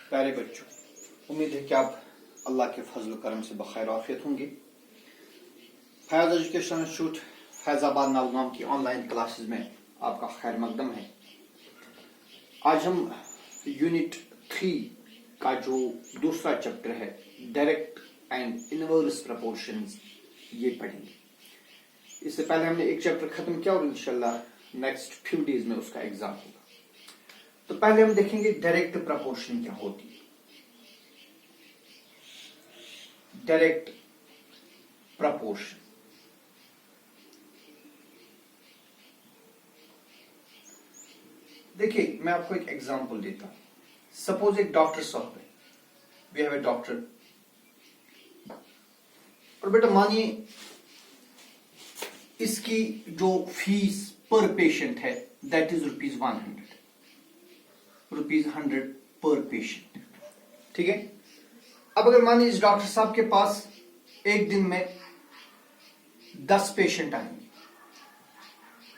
प्यारे बच्चों, उम्मीद है कि आप अल्लाह के फजल करम से बखैर आफियत होंगे। फैज एजुकेशन इंस्टीट्यूट फैजाबाद नवगाम की ऑनलाइन क्लासेस में आपका खैर मकदम है। आज हम यूनिट 3 का जो दूसरा चैप्टर है डायरेक्ट एंड इनवर्स प्रपोर्शंस, ये पढ़ेंगे। इससे पहले हमने एक चैप्टर खत्म किया और इंशाल्लाह नेक्स्ट फ्यू डेज में उसका एग्जाम होगा। तो पहले हम देखेंगे डायरेक्ट प्रपोर्शन क्या होती है। डायरेक्ट प्रपोर्शन, देखिए मैं आपको एक एग्जांपल देता हूं। सपोज एक डॉक्टर साहब है, वी हैव ए डॉक्टर, और बेटा मानिए इसकी जो फीस पर पेशेंट है दैट इज ₹100 पर पेशेंट, ठीक है। अब अगर मानिए इस डॉक्टर साहब के पास एक दिन में 10 पेशेंट आएंगे,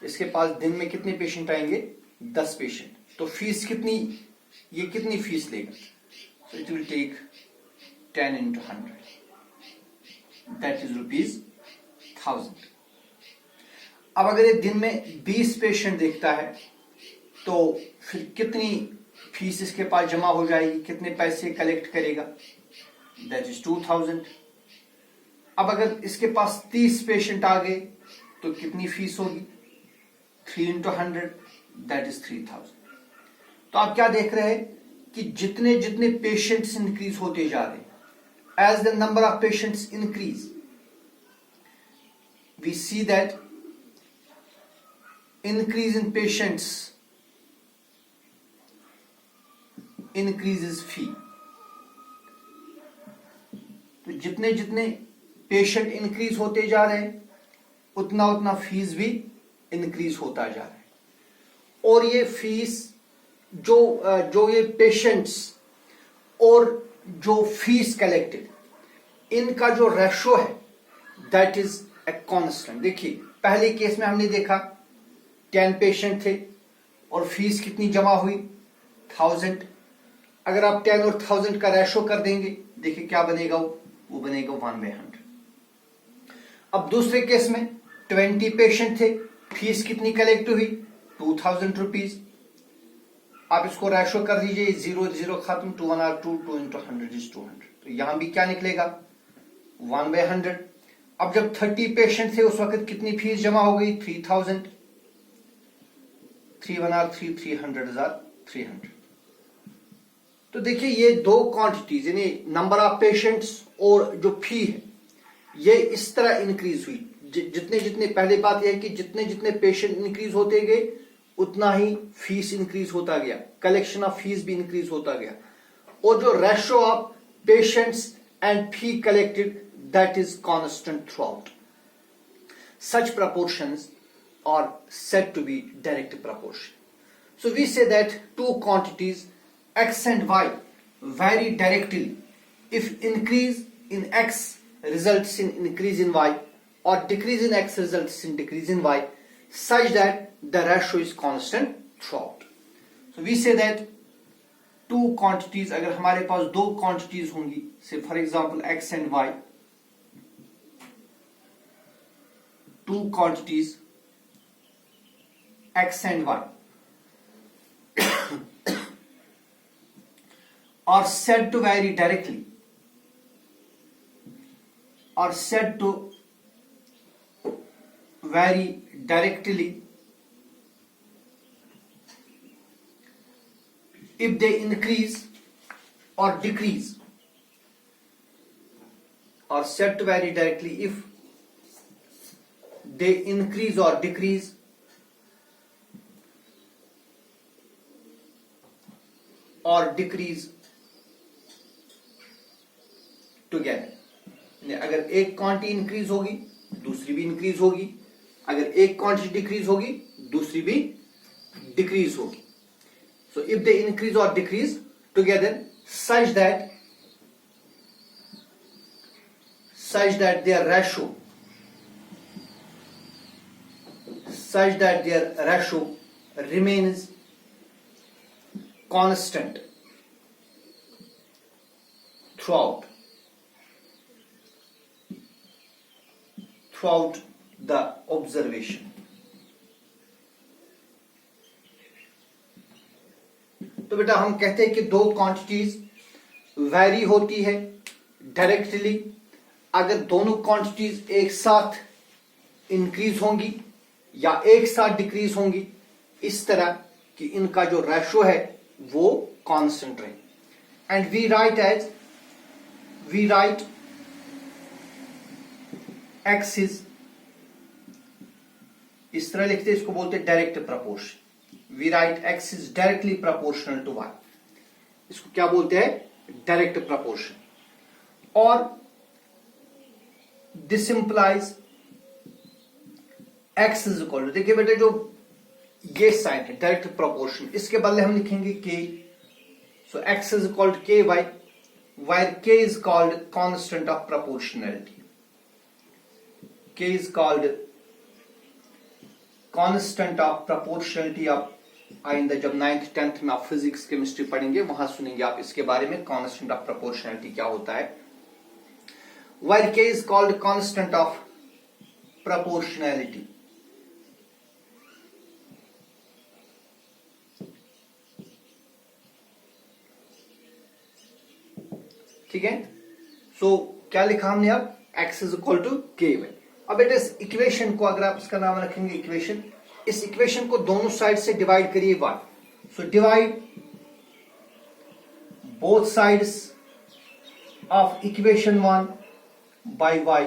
इसके पास दिन में कितने पेशेंट आएंगे? 10 पेशेंट। तो फीस कितनी, ये कितनी फीस लेगा? So it will take 10 into 100, that is ₹1000। अब अगर ये दिन में 20 पेशेंट देखता है तो फिर कितनी फीस इसके पास जमा हो जाएगी, कितने पैसे कलेक्ट करेगा? That is 2000। अब अगर इसके पास 30 पेशेंट आ गए तो कितनी फीस होगी? 3 into 100, दैट इज 3000। तो आप क्या देख रहे हैं कि जितने जितने पेशेंट्स इंक्रीज होते जा रहे हैं, as the number of patients increase, we see that increase in patients increases fee। तो जितने जितने पेशेंट इंक्रीज होते जा रहे हैं उतना उतना फीस भी इंक्रीज होता जा रहा है। और ये फीस जो ये पेशेंट्स और जो फीस कलेक्टेड, इनका जो रेशो है दैट इज ए कांस्टेंट। देखिए पहले केस में हमने देखा 10 पेशेंट थे और फीस कितनी जमा हुई? 1000। अगर आप 10 और 1000 का रेशो कर देंगे, देखिए क्या बनेगा, वो बनेगा 1/100। अब दूसरे केस में 20 पेशेंट थे, फीस कितनी कलेक्ट हुई? ₹2000। आप इसको रेशो कर दीजिए, 0 0 खत्म, 2 1 2 2 into 100 is 200। तो यहां भी क्या निकलेगा? 1/100। अब जब 30 पेशेंट थे उस वक्त कितनी फीस जमा हो गई? 3000। 3 1 3 300 300। तो देखिए ये दो क्वांटिटीज यानी नंबर ऑफ पेशेंट्स और जो फी है ये इस तरह इंक्रीज हुई। जितने जितने, पहले बात यह है कि जितने जितने पेशेंट इंक्रीज होते गए उतना ही फीस इंक्रीज होता गया, कलेक्शन ऑफ फीस भी इंक्रीज होता गया। और जो ratio of patients and fee collected that is constant through out. Such proportions are said to be direct proportion. So we say that two quantities x and y vary directly if increase in x results in increase in y or decrease in x results in decrease in y such that the ratio is constant throughout. So we say that two quantities, अगर हमारे पास दो quantities होंगी, say for example x and y, two quantities x and y are said to vary directly, if they increase or decrease, are said to vary directly if they increase or decrease और decrease together. अगर एक quantity increase होगी दूसरी भी increase होगी, अगर एक quantity decrease होगी दूसरी भी डिक्रीज होगी। सो इफ दे इंक्रीज और decrease together such that their ratio remains constant throughout the observation. तो बेटा हम कहते हैं कि दो क्वांटिटीज वैरी होती है डायरेक्टली अगर दोनों क्वांटिटीज एक साथ इंक्रीज होंगी या एक साथ डिक्रीज होंगी, इस तरह कि इनका जो रेशो है वो कांस्टेंट रहे. And we write x is, इस तरह लिखते हैं, इसको बोलते हैं direct proportion. We write x is directly proportional to y. इसको क्या बोलते हैं? Direct proportion. और this implies x is equal to, देखिए बेटे जो ये साइन है डायरेक्ट प्रोपोर्शन, इसके बदले हम लिखेंगे k. So x is equal to k y, where k is called constant of proportionality. K is called constant of proportionality. आप आइंदा जब 9th 10th में आप फिजिक्स केमिस्ट्री पढ़ेंगे वहां सुनेंगे आप इसके बारे में, कांस्टेंट ऑफ प्रोपोर्शनैलिटी क्या होता है. Wire k is called constant of proportionality. ठीक है. सो क्या लिखा हमने अब? x is equal to k Y. अब बेटा इस इक्वेशन को अगर आप इसका नाम रखेंगे इक्वेशन, इस इक्वेशन को दोनों साइड से डिवाइड करिए y. So divide both sides of equation 1 by y.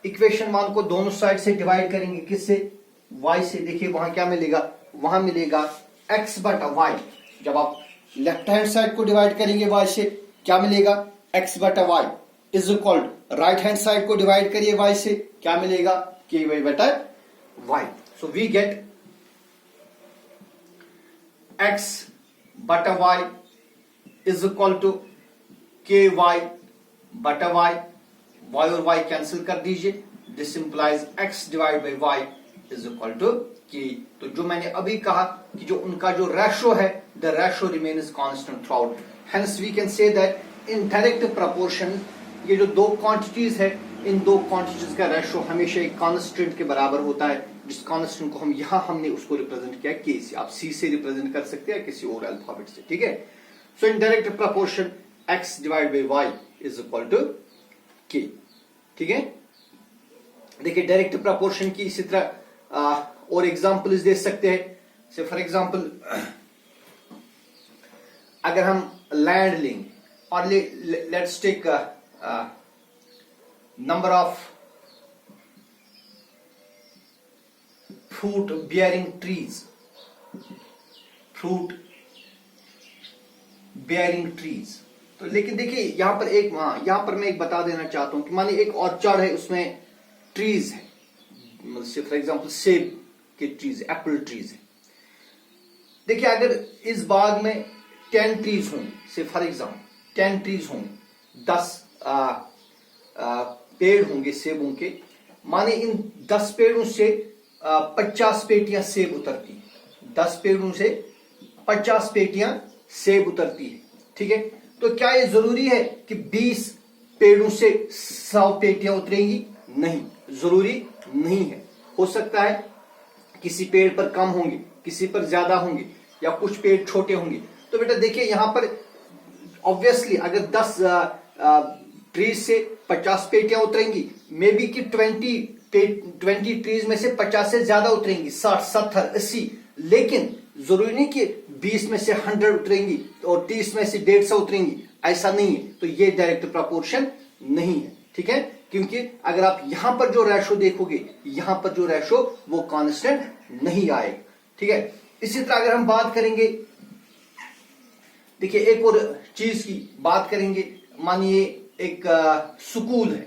Equation 1 को दोनों साइड से डिवाइड करेंगे किससे? y से. देखिए वहां क्या मिलेगा? वहां मिलेगा x बटा y. जब आप लेफ्ट हैंड साइड को डिवाइड करेंगे y से, क्या मिलेगा? x बटा y is equal to right hand side को डिवाइड करिए y से, क्या मिलेगा? के वाई बटा y. So we get x बटा y is equal to k y बटा y. y और y कैंसिल कर दीजिए. This implies x divide by y is equal to k. तो जो मैंने अभी कहा कि जो उनका जो रेशो है, the ratio remains constant throughout. Hence we can say that in direct proportion ये जो दो क्वांटिटीज है, इन दो क्वांटिटीज का रेशो हमेशा एक कांस्टेंट के बराबर होता है, जिस कांस्टेंट को हम यहां हमने उसको रिप्रेजेंट किया के से. आप सी से रिप्रेजेंट कर सकते हैं किसी और अल्फाबेट से. ठीक है. So in direct proportion x divide by y is equal to k. ठीक है. देखिए डायरेक्ट प्रपोर्शन की इसी तरह और एग्जांपल्स दे सकते हैं. से फॉर एग्जांपल अगर हम लैंड लेंगे और let's take number of fruit bearing trees. तो लेकिन देखिए यहां पर एक, यहां पर मैं एक बता देना चाहता हूं कि मानिए एक ऑर्चर्ड है, उसमें ट्रीज है, फॉर एग्जांपल सेब के ट्रीज, एप्पल ट्रीज है. देखिए अगर इस बाग में 10 ट्रीज होंगे, से फॉर एग्जांपल 10 ट्रीज होंगे, 10 पेड़ होंगे सेबों के. माने इन 10 पेड़ों से 50 पेटियां सेब उतरती है. 10 पेड़ों से 50 पेटियां सेब उतरती है. ठीक है. तो क्या ये जरूरी है कि 20 पेड़ों से 100 पेटियां उतरेंगी? नहीं, जरूरी नहीं है. हो सकता है किसी पेड़ पर कम होंगे, किसी पर ज्यादा होंगे, या कुछ पेड़ छोटे होंगे. तो बेटा देखिए यहां पर ऑब्वियसली अगर 10 ट्रीज से 50 पेटियां उतरेंगी, मे बी कि 20 ट्रीज में से 50 से ज्यादा उतरेंगी, 60, 70, 80. लेकिन जरूरी नहीं कि 20 में से 100 उतरेंगी और 30 में से 150 उतरेंगी, ऐसा नहीं है. तो ये डायरेक्ट प्रपोर्शन नहीं है. ठीक है. क्योंकि अगर आप यहां पर जो रेशो देखोगे, यहां पर जो रेशो वो कांस्टेंट नहीं आएगा. ठीक है. इसी तरह अगर हम बात करेंगे, देखिए एक और चीज की बात करेंगे. मानिए एक स्कूल है,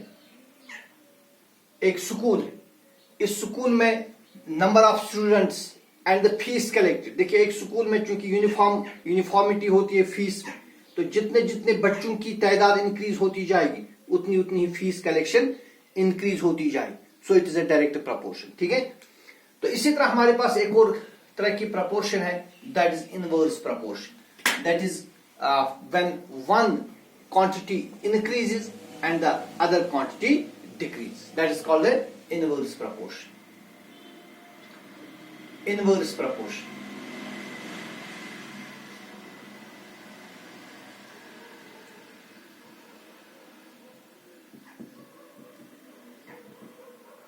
इस स्कूल में number of students and the fees collected. देखिए एक स्कूल में चूंकि यूनिफॉर्मिटी होती है फीस में, तो जितने जितने बच्चों की तादाद इंक्रीज होती जाएगी उतनी उतनी ही फीस कलेक्शन इंक्रीज होती जाएगी. So it is a direct proportion. ठीक है. तो इसी तरह हमारे पास एक और तरह की प्रपोर्शन है, that is inverse proportion. That is when one quantity increases and the other quantity decreases. That is called an inverse proportion. Inverse proportion.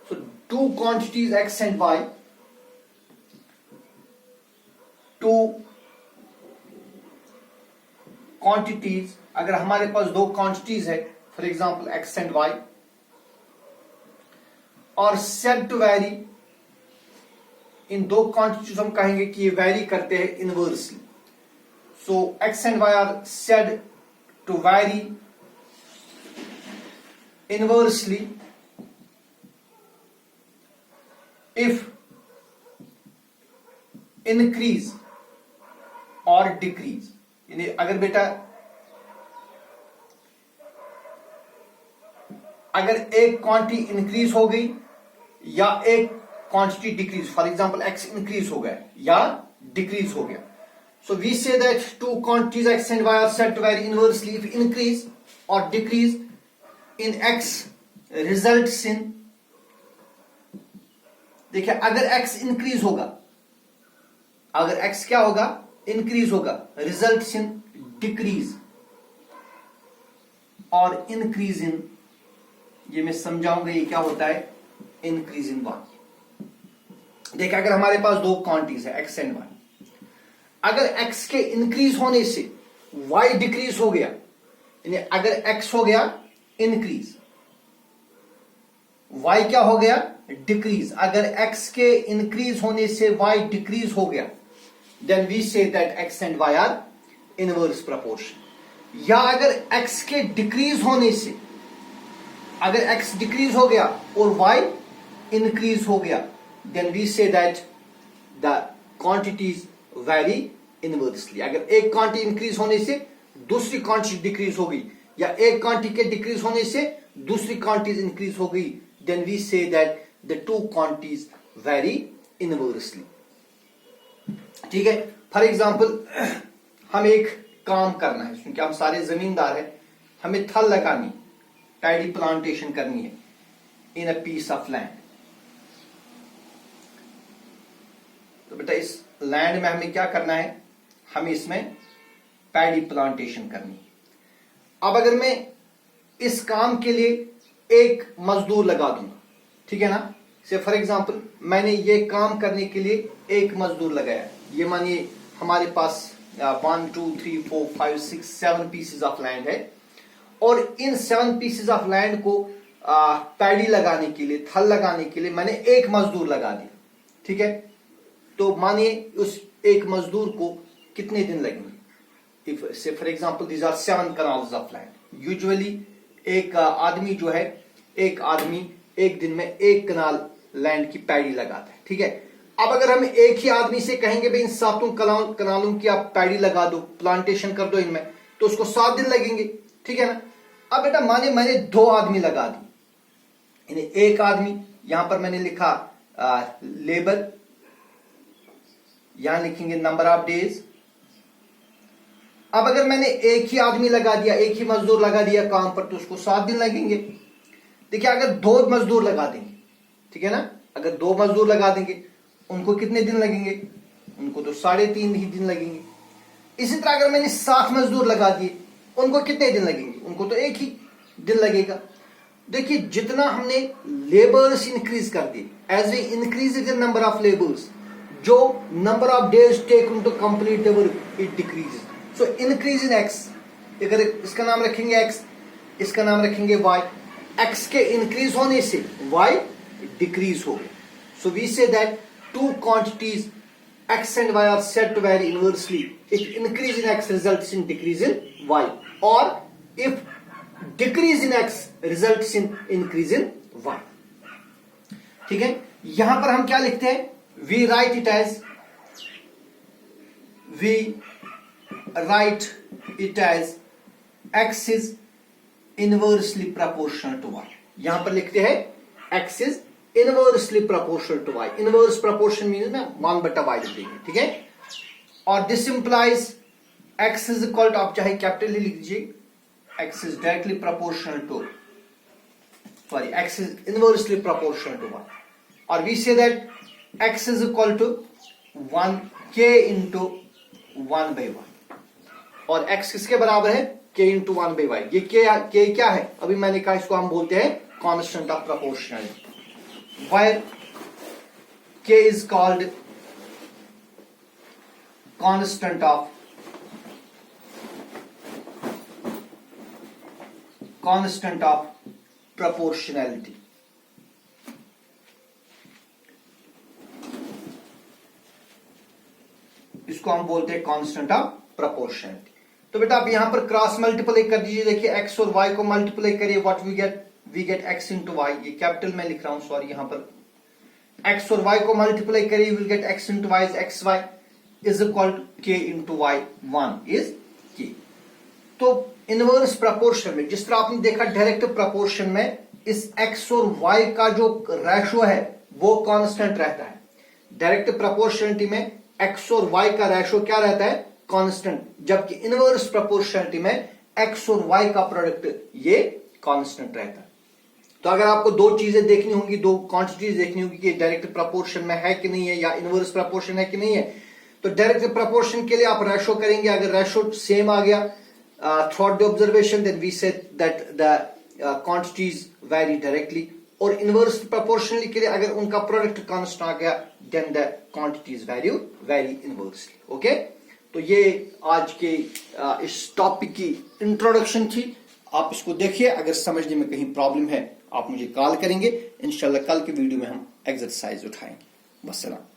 So two quantities x and y, two quantities, अगर हमारे पास दो quantities है, for example x and y, और said to vary, इन दो quantities हम कहेंगे कि ये vary करते हैं inversely. So x and y are said to vary inversely if increase or decrease. यानी अगर बेटा अगर एक क्वांटिटी इंक्रीज हो गई या एक quantity decrease, for example x increase हो गया या डिक्रीज हो गया, so we say that two quantities x and y are said to vary inversely if increase और decrease in x results in, देखिए अगर x इंक्रीज होगा, अगर x क्या होगा, इंक्रीज होगा, रिजल्ट्स इन डिक्रीज और इंक्रीज इन, ये मैं समझाऊंगा ये क्या होता है, इंक्रीज इन वाई. देखिए अगर हमारे पास दो क्वांटिटीज है x एंड y, अगर x के इंक्रीज होने से y डिक्रीज हो गया, यानी अगर x हो गया इंक्रीज, y क्या हो गया, डिक्रीज, अगर x के इंक्रीज होने से y डिक्रीज हो गया, then we say that x and y are inverse proportion. या अगर x के डिक्रीज होने से, अगर x डिक्रीज हो गया और y इंक्रीज हो गया, then we say that the quantities vary inversely. अगर एक क्वांटिटी इंक्रीज होने से दूसरी क्वांटिटी डिक्रीज हो गई या एक क्वांटिटी के डिक्रीज होने से दूसरी क्वांटिटी इंक्रीज हो गई, then we say that the two quantities vary inversely. ठीक है, फॉर एग्जाम्पल हम एक काम करना है, क्योंकि हम सारे जमींदार हैं, हमें थल लगानी, पैडी प्लांटेशन करनी है इन अ पीस ऑफ लैंड. तो बेटा इस लैंड में हमें क्या करना है, हमें इसमें पैडी प्लांटेशन करनी है. अब अगर मैं इस काम के लिए एक मजदूर लगा दूंगा, ठीक है ना, से फॉर एग्जाम्पल मैंने ये काम करने के लिए एक मजदूर लगाया, ये मानिए हमारे पास 1 2 3 4 5 6 7 पीसेस ऑफ लैंड है, और इन 7 पीसेस ऑफ लैंड को पैडी लगाने के लिए, थल लगाने के लिए मैंने एक मजदूर लगा दिया. ठीक है, तो मानिए उस एक मजदूर को कितने दिन लगेंगे. If say for example these are 7 canals of land. Usually एक आदमी जो है, एक आदमी एक दिन में एक कनाल लैंड की पैडी लगाता है. ठीक है, अब अगर हम एक ही आदमी से कहेंगे भाई इन 7 कनालों की आप पैडी लगा दो, प्लांटेशन कर दो इनमें, तो उसको 7 दिन लगेंगे. ठीक है ना. अब बेटा माने मैंने 2 आदमी लगा दी, यानी एक आदमी, यहां पर मैंने लिखा लेबर, यहां लिखेंगे नंबर ऑफ डेज. अब अगर मैंने एक ही आदमी लगा दिया, एक ही मजदूर लगा दिया काम पर, तो उसको 7 दिन लगेंगे. देखिए अगर 2 मजदूर लगा देंगे, ठीक है ना, अगर 2 मजदूर लगा देंगे उनको कितने दिन लगेंगे, उनको तो 3.5 ही दिन लगेंगे. इसी तरह अगर मैंने 7 मजदूर लगा दिए, उनको कितने दिन लगेंगे, उनको तो 1 ही दिन लगेगा. देखिए जितना हमने लेबर्स इंक्रीज कर दिए, as we increase the number of labours, जो number of days taken to complete the work it decrease. So increase in x, अगर इसका नाम रखेंगे एक्स, इसका नाम रखेंगे वाई. एक्स के इंक्रीज होने से वाई डिक्रीज हो गया. So we say that two quantities x and y are said to vary inversely if increase in x results in decrease in y, or if decrease in x results in increase in y. ठीक है, यहां पर हम क्या लिखते हैं, we write it as x is inversely proportional to y. यहां पर लिखते हैं x is inversely proportional to y. Inverse proportion means में 1/y लिख देंगे. ठीक है, और this implies x is equal to, आप चाहे कैपिटल लिख दीजिए, x is directly proportional to, sorry, x is inversely proportional to 1, or we say that x is equal to 1k into 1 by y, और x किसके बराबर है, k into 1 by y। ये k क्या है, अभी मैंने कहा इसको हम बोलते हैं constant of proportionality, where k is called constant of proportionality। इसको हम बोलते हैं कांस्टेंट ऑफ प्रोपोर्शनलिटी। तो बेटा आप यहां पर क्रॉस मल्टीप्लाई कर दीजिए, देखिए x और y को मल्टीप्लाई करिए, what we get x into y, ये कैपिटल में लिख रहा हूं, सॉरी, यहां पर x और y को मल्टीप्लाई करिए, will get x into y is xy is equal to k into y, 1 is k। तो इनवर्स प्रोपोर्शन में जिस तरह आपने देखा डायरेक्ट प्रोपोर्शन में इस x और y का जो रेशो है वो कांस्टेंट रहता है, डायरेक्ट प्रोपोर्शनलिटी में x और y का रेशो क्या रहता है, कांस्टेंट, जबकि इनवर्स प्रोपोर्शनलिटी में x और y का प्रोडक्ट ये कांस्टेंट रहता है। तो अगर आपको दो चीजें देखनी होंगी, दो क्वांटिटीज देखनी होंगी कि डायरेक्ट प्रोपोर्शन में है कि नहीं है या इनवर्स प्रोपोर्शन है कि नहीं है, तो डायरेक्ट प्रोपोर्शन के लिए आप रेशो करेंगे, अगर रेशो सेम आ गया through the observation then we say that the quantities vary directly, और इनवर्स प्रोपोर्शनली के लिए अगर उनका प्रोडक्ट कांस्टेंट आ गया then the quantities vary inversely. Okay, तो ये आज के इस टॉपिक की इंट्रोडक्शन थी, आप इसको देखिए, अगर समझने में कहीं प्रॉब्लम है आप मुझे कॉल करेंगे, इंशाल्लाह कल के वीडियो में हम एक्सरसाइज उठाएंगे। वस्सलाम।